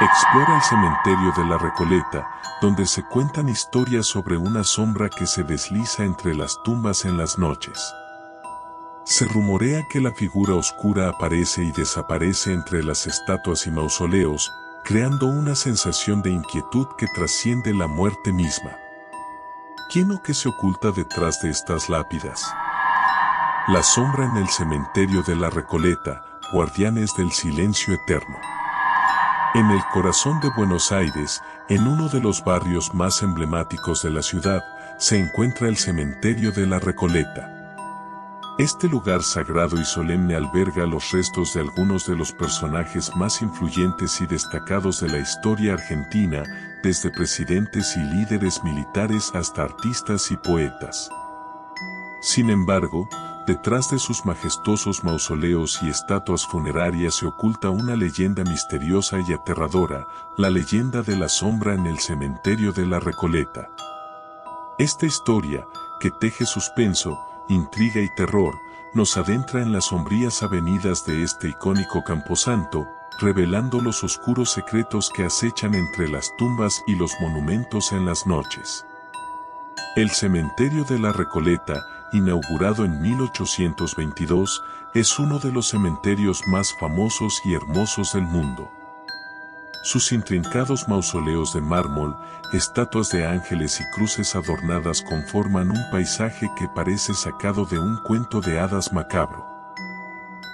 Explora el cementerio de la Recoleta, donde se cuentan historias sobre una sombra que se desliza entre las tumbas en las noches. Se rumorea que la figura oscura aparece y desaparece entre las estatuas y mausoleos, creando una sensación de inquietud que trasciende la muerte misma. ¿Quién o qué se oculta detrás de estas lápidas? La sombra en el cementerio de la Recoleta, guardianes del silencio eterno. En el corazón de Buenos Aires, en uno de los barrios más emblemáticos de la ciudad, se encuentra el cementerio de la Recoleta. Este lugar sagrado y solemne alberga los restos de algunos de los personajes más influyentes y destacados de la historia argentina, desde presidentes y líderes militares hasta artistas y poetas. Sin embargo, detrás de sus majestuosos mausoleos y estatuas funerarias se oculta una leyenda misteriosa y aterradora, la leyenda de la sombra en el cementerio de la Recoleta. Esta historia, que teje suspenso, intriga y terror, nos adentra en las sombrías avenidas de este icónico camposanto, revelando los oscuros secretos que acechan entre las tumbas y los monumentos en las noches. El cementerio de la Recoleta, inaugurado en 1822, es uno de los cementerios más famosos y hermosos del mundo. Sus intrincados mausoleos de mármol, estatuas de ángeles y cruces adornadas conforman un paisaje que parece sacado de un cuento de hadas macabro.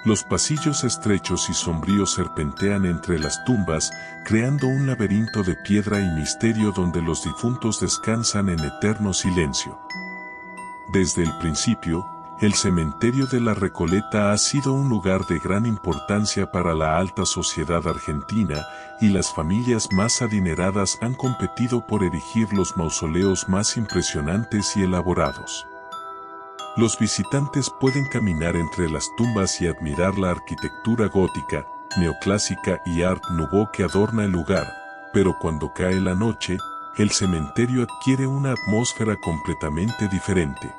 Los pasillos estrechos y sombríos serpentean entre las tumbas, creando un laberinto de piedra y misterio donde los difuntos descansan en eterno silencio. Desde el principio, el cementerio de la Recoleta ha sido un lugar de gran importancia para la alta sociedad argentina, y las familias más adineradas han competido por erigir los mausoleos más impresionantes y elaborados. Los visitantes pueden caminar entre las tumbas y admirar la arquitectura gótica, neoclásica y Art Nouveau que adorna el lugar, pero cuando cae la noche, el cementerio adquiere una atmósfera completamente diferente.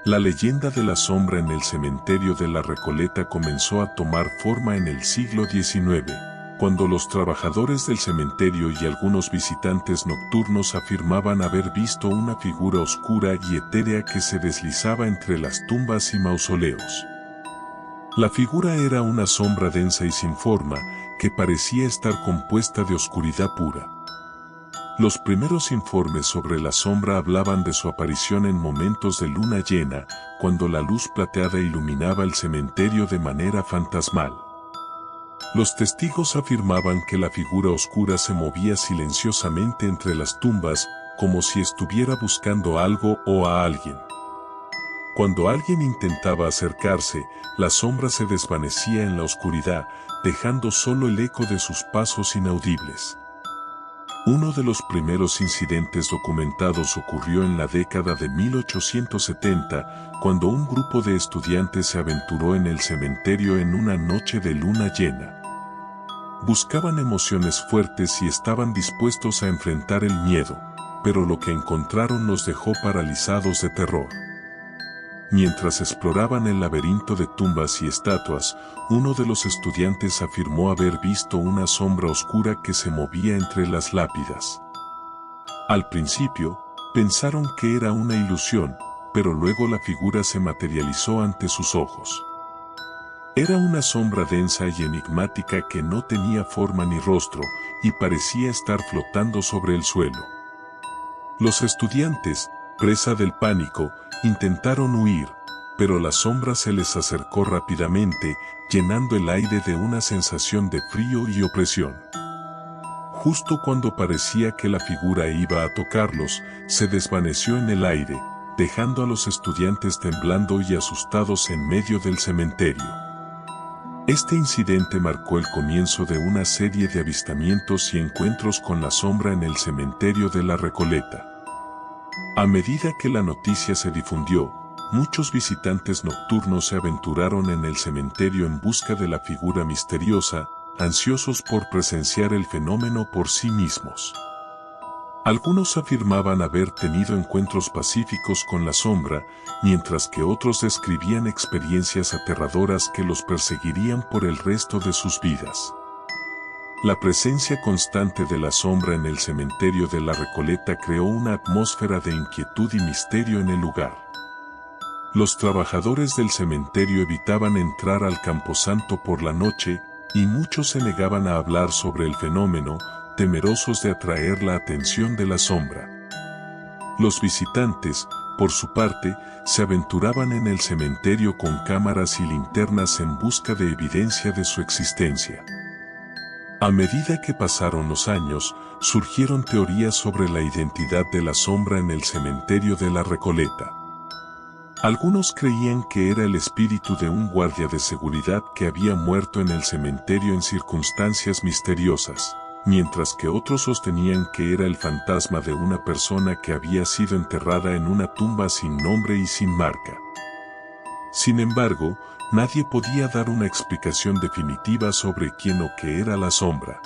La leyenda de la sombra en el cementerio de la Recoleta comenzó a tomar forma en el siglo XIX, cuando los trabajadores del cementerio y algunos visitantes nocturnos afirmaban haber visto una figura oscura y etérea que se deslizaba entre las tumbas y mausoleos. La figura era una sombra densa y sin forma, que parecía estar compuesta de oscuridad pura. Los primeros informes sobre la sombra hablaban de su aparición en momentos de luna llena, cuando la luz plateada iluminaba el cementerio de manera fantasmal. Los testigos afirmaban que la figura oscura se movía silenciosamente entre las tumbas, como si estuviera buscando algo o a alguien. Cuando alguien intentaba acercarse, la sombra se desvanecía en la oscuridad, dejando solo el eco de sus pasos inaudibles. Uno de los primeros incidentes documentados ocurrió en la década de 1870, cuando un grupo de estudiantes se aventuró en el cementerio en una noche de luna llena. Buscaban emociones fuertes y estaban dispuestos a enfrentar el miedo, pero lo que encontraron los dejó paralizados de terror. Mientras exploraban el laberinto de tumbas y estatuas, uno de los estudiantes afirmó haber visto una sombra oscura que se movía entre las lápidas. Al principio, pensaron que era una ilusión, pero luego la figura se materializó ante sus ojos. Era una sombra densa y enigmática que no tenía forma ni rostro, y parecía estar flotando sobre el suelo. Los estudiantes, presa del pánico, intentaron huir, pero la sombra se les acercó rápidamente, llenando el aire de una sensación de frío y opresión. Justo cuando parecía que la figura iba a tocarlos, se desvaneció en el aire, dejando a los estudiantes temblando y asustados en medio del cementerio. Este incidente marcó el comienzo de una serie de avistamientos y encuentros con la sombra en el cementerio de la Recoleta. A medida que la noticia se difundió, muchos visitantes nocturnos se aventuraron en el cementerio en busca de la figura misteriosa, ansiosos por presenciar el fenómeno por sí mismos. Algunos afirmaban haber tenido encuentros pacíficos con la sombra, mientras que otros describían experiencias aterradoras que los perseguirían por el resto de sus vidas. La presencia constante de la sombra en el cementerio de la Recoleta creó una atmósfera de inquietud y misterio en el lugar. Los trabajadores del cementerio evitaban entrar al camposanto por la noche, y muchos se negaban a hablar sobre el fenómeno, temerosos de atraer la atención de la sombra. Los visitantes, por su parte, se aventuraban en el cementerio con cámaras y linternas en busca de evidencia de su existencia. A medida que pasaron los años, surgieron teorías sobre la identidad de la sombra en el cementerio de la Recoleta. Algunos creían que era el espíritu de un guardia de seguridad que había muerto en el cementerio en circunstancias misteriosas, mientras que otros sostenían que era el fantasma de una persona que había sido enterrada en una tumba sin nombre y sin marca. Sin embargo, nadie podía dar una explicación definitiva sobre quién o qué era la sombra.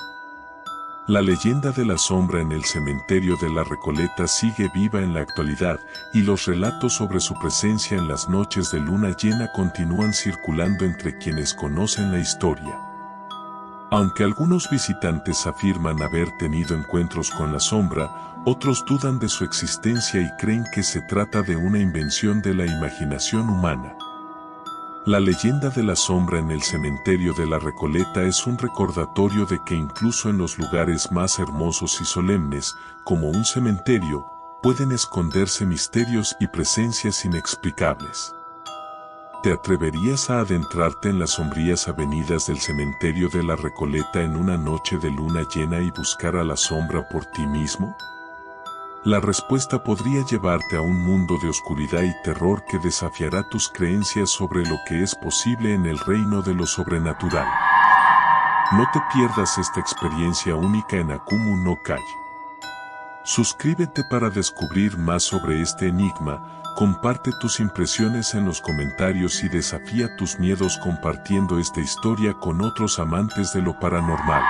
La leyenda de la sombra en el cementerio de la Recoleta sigue viva en la actualidad, y los relatos sobre su presencia en las noches de luna llena continúan circulando entre quienes conocen la historia. Aunque algunos visitantes afirman haber tenido encuentros con la sombra, otros dudan de su existencia y creen que se trata de una invención de la imaginación humana. La leyenda de la sombra en el cementerio de la Recoleta es un recordatorio de que incluso en los lugares más hermosos y solemnes, como un cementerio, pueden esconderse misterios y presencias inexplicables. ¿Te atreverías a adentrarte en las sombrías avenidas del cementerio de la Recoleta en una noche de luna llena y buscar a la sombra por ti mismo? La respuesta podría llevarte a un mundo de oscuridad y terror que desafiará tus creencias sobre lo que es posible en el reino de lo sobrenatural. No te pierdas esta experiencia única en Akumu no Kai. Suscríbete para descubrir más sobre este enigma, comparte tus impresiones en los comentarios y desafía tus miedos compartiendo esta historia con otros amantes de lo paranormal.